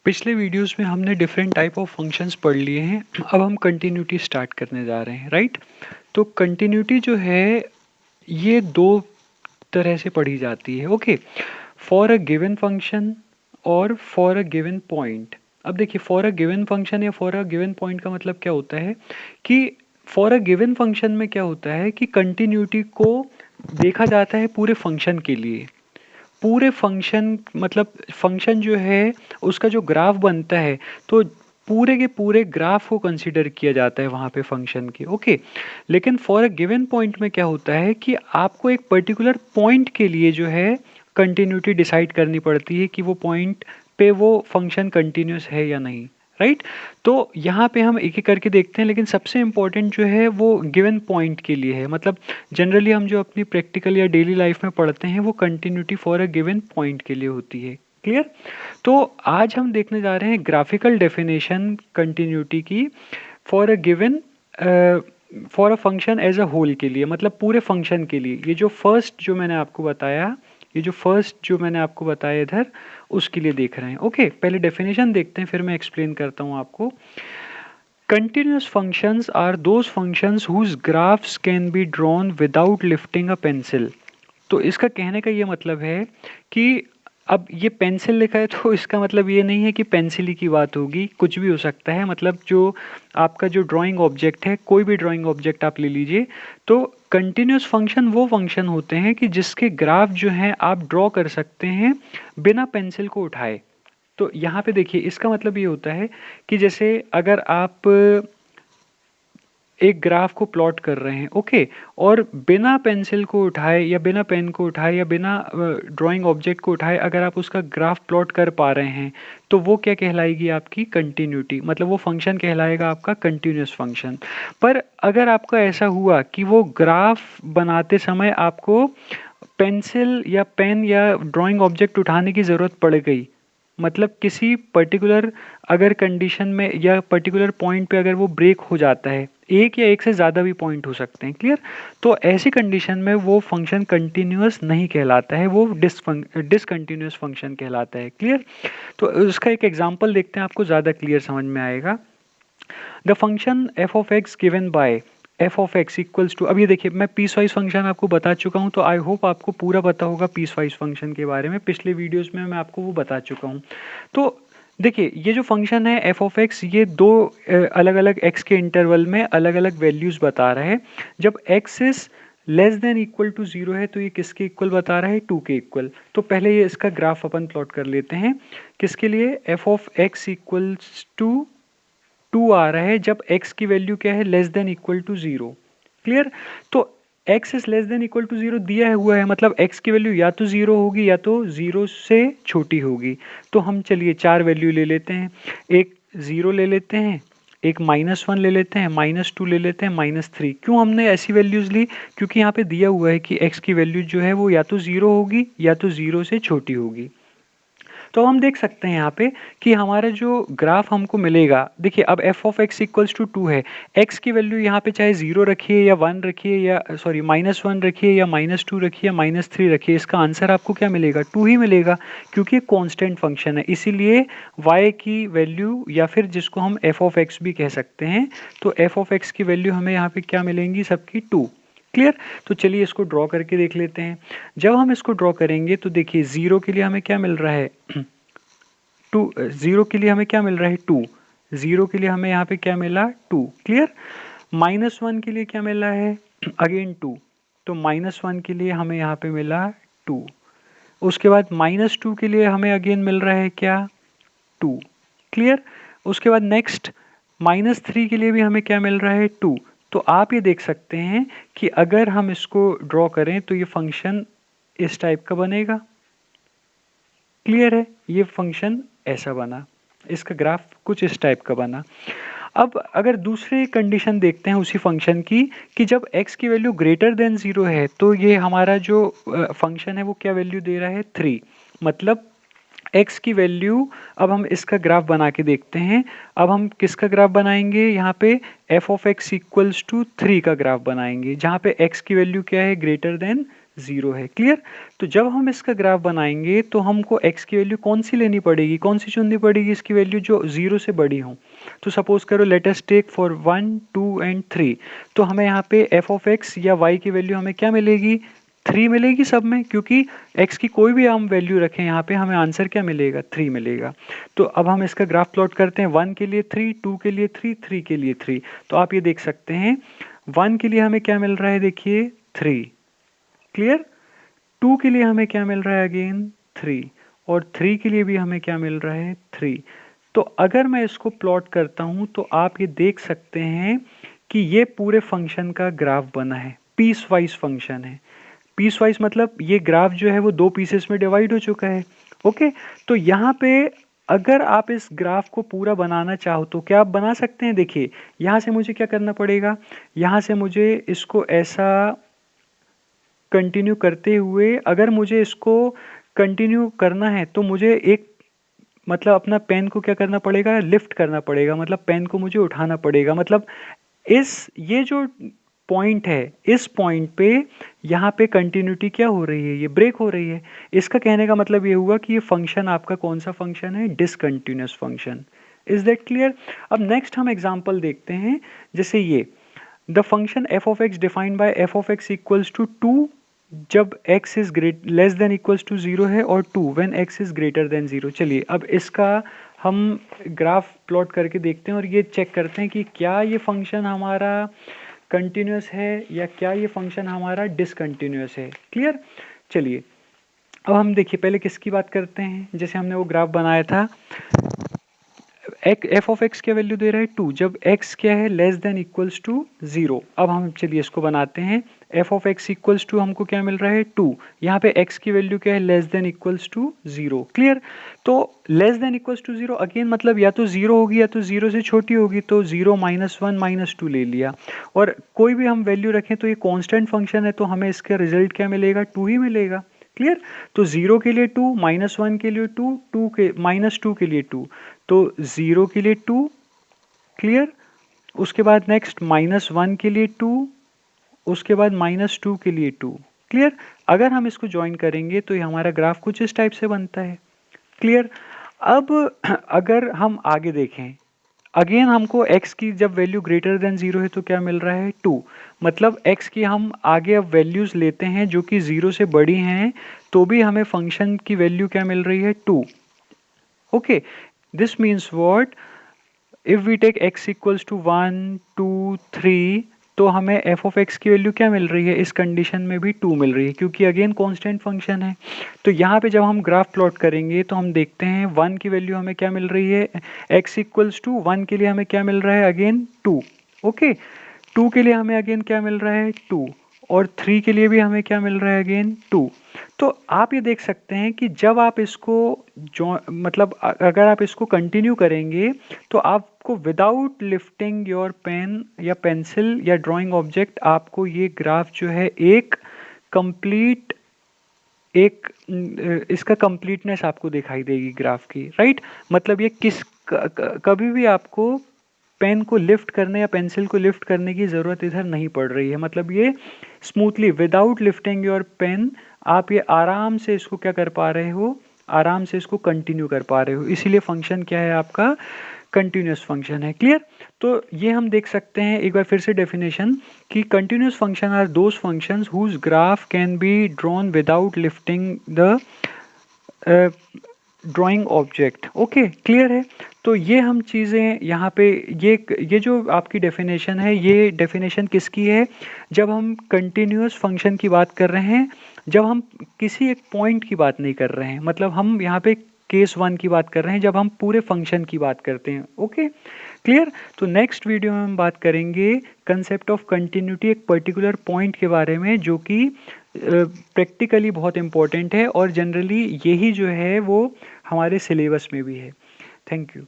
पिछले वीडियोस में हमने डिफरेंट टाइप ऑफ फंक्शंस पढ़ लिए हैं। अब हम कंटिन्यूटी स्टार्ट करने जा रहे हैं, राइट। तो कंटिन्यूटी जो है ये दो तरह से पढ़ी जाती है, okay. For a given function और फॉर अ गिवन पॉइंट। अब देखिए, फॉर अ गिवन फंक्शन या फॉर अ गिवन पॉइंट का मतलब क्या होता है कि फॉर अ गिवन फंक्शन में क्या होता है कि कंटिन्यूटी को देखा जाता है पूरे फंक्शन के लिए। पूरे फंक्शन मतलब फंक्शन जो है उसका जो ग्राफ बनता है, तो पूरे के पूरे ग्राफ को कंसीडर किया जाता है वहाँ पे फंक्शन के, ओके। लेकिन फॉर अ गिवन पॉइंट में क्या होता है कि आपको एक पर्टिकुलर पॉइंट के लिए जो है कंटिन्यूटी डिसाइड करनी पड़ती है कि वो पॉइंट पे वो फंक्शन कंटिन्यूस है या नहीं, राइट। तो यहाँ पे हम एक एक करके देखते हैं, लेकिन सबसे इम्पोर्टेंट जो है वो गिवन पॉइंट के लिए है। मतलब जनरली हम जो अपनी प्रैक्टिकल या डेली लाइफ में पढ़ते हैं वो continuity for a given point के लिए होती है, क्लियर। तो आज हम देखने जा रहे हैं ग्राफिकल डेफिनेशन कंटिन्यूटी की for a given for a function as a whole के लिए, मतलब पूरे फंक्शन के लिए। ये जो फर्स्ट जो मैंने आपको बताया इधर, उसके लिए देख रहे हैं, ओके। पहले डेफिनेशन देखते हैं, फिर मैं एक्सप्लेन करता हूँ आपको। Continuous functions are those functions whose graphs can be drawn without lifting a pencil। तो इसका कहने का ये मतलब है कि अब ये पेंसिल लिखा है तो इसका मतलब ये नहीं है कि पेंसिल ही की बात होगी, कुछ भी हो सकता है। मतलब जो आपका जो ड्राइंग ऑब्जेक्ट है, कोई भी ड्राइंग ऑब्जेक्ट आप ले लीजिए, तो कंटिन्यूस फंक्शन वो फंक्शन होते हैं कि जिसके ग्राफ जो हैं आप ड्रॉ कर सकते हैं बिना पेंसिल को उठाए। तो यहाँ पे देखिए, इसका मतलब ये होता है कि जैसे अगर आप एक ग्राफ को प्लॉट कर रहे हैं, ओके, और बिना पेंसिल को उठाए या बिना पेन को उठाए या बिना ड्राइंग ऑब्जेक्ट को उठाए अगर आप उसका ग्राफ प्लॉट कर पा रहे हैं, तो वो क्या कहलाएगी? आपकी कंटिन्यूटी। मतलब वो फंक्शन कहलाएगा आपका कंटिन्यूस फंक्शन। पर अगर आपका ऐसा हुआ कि वो ग्राफ बनाते समय आपको पेंसिल या पेन या ड्राइंग ऑब्जेक्ट उठाने की ज़रूरत पड़ गई, मतलब किसी पर्टिकुलर अगर कंडीशन में या पर्टिकुलर पॉइंट पे अगर वो ब्रेक हो जाता है, एक या एक से ज़्यादा भी पॉइंट हो सकते हैं, क्लियर। तो ऐसी कंडीशन में वो फंक्शन कंटिन्यूअस नहीं कहलाता है, वो डिसकंटिन्यूअस फंक्शन कहलाता है, क्लियर। तो उसका एक एग्जांपल देखते हैं, आपको ज़्यादा क्लियर समझ में आएगा। The function F of X given by F of X equals to, अब ये देखिए मैं पीस वाइज फंक्शन आपको बता चुका हूँ, तो आई होप आपको पूरा पता होगा पीस वाइज फंक्शन के बारे में। पिछले वीडियोस में मैं आपको वो बता चुका हूँ। तो देखिए, ये जो फंक्शन है एफ ऑफ एक्स, ये दो अलग अलग एक्स के इंटरवल में अलग अलग वैल्यूज बता रहा है। जब X is less than equal to zero है तो ये किसके इक्वल बता रहा है? 2 के इक्वल। तो पहले ये इसका ग्राफ अपन प्लॉट कर लेते हैं। किसके लिए? F of X equals to 2 आ रहा है जब x की वैल्यू क्या है? Less than equal to zero, clear. तो x is less than equal to zero दिया हुआ है, मतलब x की वैल्यू या तो जीरो होगी या तो जीरो से छोटी होगी। तो हम चलिए चार वैल्यू ले लेते हैं, एक जीरो ले लेते हैं, एक -1 ले लेते हैं, -2 ले लेते हैं, -3। क्यों हमने ऐसी वैल्यूज ली? क्योंकि यहाँ पे दिया हुआ है कि x की वैल्यू जो है वो या तो जीरो होगी या तो जीरो से छोटी होगी। तो हम देख सकते हैं यहाँ पे कि हमारा जो ग्राफ हमको मिलेगा, देखिए अब F of X equals to 2 है। एक्स की वैल्यू यहाँ पे चाहे जीरो रखिए या 1 रखिए या सॉरी -1 रखिए या -2 रखिए या -3 रखिए, इसका आंसर आपको क्या मिलेगा? 2 ही मिलेगा, क्योंकि ये कांस्टेंट फंक्शन है। इसीलिए y की वैल्यू या फिर जिसको हम एफ ऑफ एक्स भी कह सकते हैं, तो एफ ऑफ एक्स की वैल्यू हमें यहाँ पे क्या मिलेंगी? सबकी 2, क्लियर। तो चलिए इसको ड्रॉ करके देख लेते हैं। जब हम इसको ड्रॉ करेंगे तो देखिए जीरो के लिए हमें क्या मिल रहा है? 2। जीरो के लिए हमें क्या मिल रहा है? 2। जीरो के लिए हमें यहाँ पे क्या मिला? 2, क्लियर। -1 के लिए क्या मिला है? अगेन 2। तो -1 के लिए हमें यहाँ पे मिला 2। उसके बाद -2 के लिए हमें अगेन मिल रहा है क्या? 2, क्लियर। उसके बाद नेक्स्ट -3 के लिए भी हमें क्या मिल रहा है? 2। तो आप ये देख सकते हैं कि अगर हम इसको ड्रॉ करें तो ये फंक्शन इस टाइप का बनेगा, क्लियर है। ये फंक्शन ऐसा बना, इसका ग्राफ कुछ इस टाइप का बना। अब अगर दूसरी कंडीशन देखते हैं उसी फंक्शन की, कि जब x की वैल्यू ग्रेटर देन जीरो है तो ये हमारा जो फंक्शन है वो क्या वैल्यू दे रहा है? 3। मतलब x की वैल्यू, अब हम इसका ग्राफ बना के देखते हैं। अब हम किसका ग्राफ बनाएंगे? यहाँ पे F of X equals to 3 का ग्राफ बनाएंगे, जहाँ पे x की वैल्यू क्या है? ग्रेटर देन 0 है। क्लियर? तो जब हम इसका ग्राफ बनाएंगे तो हमको x की वैल्यू कौन सी लेनी पड़ेगी, कौन सी चुननी पड़ेगी, इसकी वैल्यू जो 0 से बड़ी हो। तो सपोज करो let us take for 1 2 and 3, तो हमें यहाँ पे f ऑफ x या y की वैल्यू हमें क्या मिलेगी, 3 मिलेगी सब में, क्योंकि x की कोई भी हम वैल्यू रखें यहाँ पे हमें आंसर क्या मिलेगा, 3 मिलेगा। तो अब हम इसका ग्राफ प्लॉट करते हैं, 1 के लिए 3, 2 के लिए 3, 3 के लिए 3। तो आप ये देख सकते हैं 1 के लिए हमें क्या मिल रहा है, देखिए 3। क्लियर? 2 के लिए हमें क्या मिल रहा है, अगेन 3, और 3 के लिए भी हमें क्या मिल रहा है, 3। तो अगर मैं इसको प्लॉट करता हूं तो आप ये देख सकते हैं कि ये पूरे फंक्शन का ग्राफ बना है, पीस वाइज फंक्शन है। पीस वाइज मतलब ये ग्राफ जो है वो 2 पीसेस में डिवाइड हो चुका है। ओके, तो यहाँ पे अगर आप इस ग्राफ को पूरा बनाना चाहो तो क्या आप बना सकते हैं। देखिए यहाँ से मुझे क्या करना पड़ेगा, यहाँ से मुझे इसको ऐसा कंटिन्यू करते हुए, अगर मुझे इसको कंटिन्यू करना है तो मुझे एक मतलब अपना पेन को क्या करना पड़ेगा, लिफ्ट करना पड़ेगा, मतलब पेन को मुझे उठाना पड़ेगा। मतलब ये जो पॉइंट है, इस पॉइंट पे यहाँ पे कंटिन्यूटी क्या हो रही है, ये ब्रेक हो रही है। इसका कहने का मतलब ये हुआ कि ये फंक्शन आपका कौन सा फंक्शन है, discontinuous function. Is that clear? अब नेक्स्ट हम एग्जांपल देखते हैं, जैसे ये the function F of X defined by F of X equals to 2 जब x is less than equals to 0 है, और 2 when x is greater than 0। चलिए अब इसका हम ग्राफ प्लॉट करके देखते हैं और ये चेक करते हैं कि क्या ये फंक्शन हमारा कंटिन्यूअस है या क्या ये फंक्शन हमारा डिसकंटिन्यूअस है। क्लियर? चलिए अब हम देखिए पहले किसकी बात करते हैं, जैसे हमने वो ग्राफ बनाया था, एफ ऑफ एक्स क्या वैल्यू दे रहा है, 2 जब x क्या है, लेस देन इक्वल्स टू 0। अब हम चलिए इसको बनाते हैं, F of X equals to हमको क्या मिल रहा है, 2। यहाँ पे x की वैल्यू क्या है, less than equals to 0। Clear? तो less than equals to 0 again मतलब या तो 0 होगी या तो 0 से छोटी होगी, तो 0 -1 -2 ले लिया, और कोई भी हम वैल्यू रखें तो ये कांस्टेंट फंक्शन है तो हमें इसका रिजल्ट क्या मिलेगा, 2 ही मिलेगा। क्लियर? तो 0 के लिए 2, -1 के लिए 2, -2 के लिए 2, तो 0 के लिए 2। क्लियर? उसके बाद नेक्स्ट -1 के लिए 2, उसके बाद -2 के लिए 2। क्लियर? अगर हम इसको ज्वाइन करेंगे तो ये हमारा ग्राफ कुछ इस टाइप से बनता है। क्लियर? अब अगर हम आगे देखें, अगेन हमको x की जब वैल्यू ग्रेटर देन 0 है तो क्या मिल रहा है, 2। मतलब x की हम आगे अब वैल्यूज लेते हैं जो कि 0 से बड़ी हैं, तो भी हमें फंक्शन की वैल्यू क्या मिल रही है, 2। Okay, this means what, if we take x equals to 1 2 3, तो हमें f of x की वैल्यू क्या मिल रही है, इस कंडीशन में भी 2 मिल रही है, क्योंकि अगेन कांस्टेंट फंक्शन है। तो यहाँ पे जब हम ग्राफ प्लॉट करेंगे तो हम देखते हैं 1 की वैल्यू हमें क्या मिल रही है, x इक्वल्स टू 1 के लिए हमें क्या मिल रहा है, अगेन 2। ओके, 2 के लिए हमें अगेन क्या मिल रहा है, 2, और 3 के लिए भी हमें क्या मिल रहा है, अगेन 2। तो आप ये देख सकते हैं कि जब आप इसको जो मतलब अगर आप इसको कंटिन्यू करेंगे तो आपको विदाउट लिफ्टिंग योर पेन या पेंसिल या ड्राइंग ऑब्जेक्ट, आपको ये ग्राफ जो है एक कंप्लीट इसका कंप्लीटनेस आपको दिखाई देगी ग्राफ की। राइट? मतलब ये कभी भी आपको पेन को लिफ्ट करने या पेंसिल को लिफ्ट करने की ज़रूरत इधर नहीं पड़ रही है। मतलब ये smoothly without lifting your pen आप ये आराम से इसको क्या कर पा रहे हो, आराम से इसको कंटिन्यू कर पा रहे हो। इसीलिए फंक्शन क्या है आपका, कंटिन्यूस फंक्शन है। क्लियर? तो ये हम देख सकते हैं एक बार फिर से डेफिनेशन कि continuous function are those functions whose graph can be drawn without lifting the drawing object. Okay, clear है? तो ये हम चीज़ें यहाँ पे ये जो आपकी डेफिनेशन है, ये डेफिनेशन किसकी है, जब हम कंटिन्यूस फंक्शन की बात कर रहे हैं, जब हम किसी एक पॉइंट की बात नहीं कर रहे हैं। मतलब हम यहाँ पे केस 1 की बात कर रहे हैं जब हम पूरे फंक्शन की बात करते हैं। Okay, clear? तो नेक्स्ट वीडियो में हम बात करेंगे कंसेप्ट ऑफ कंटिन्यूटी, एक पर्टिकुलर पॉइंट के बारे में, जो कि प्रैक्टिकली बहुत इंपॉर्टेंट है और जनरली यही जो है वो हमारे सिलेबस में भी है। Thank you.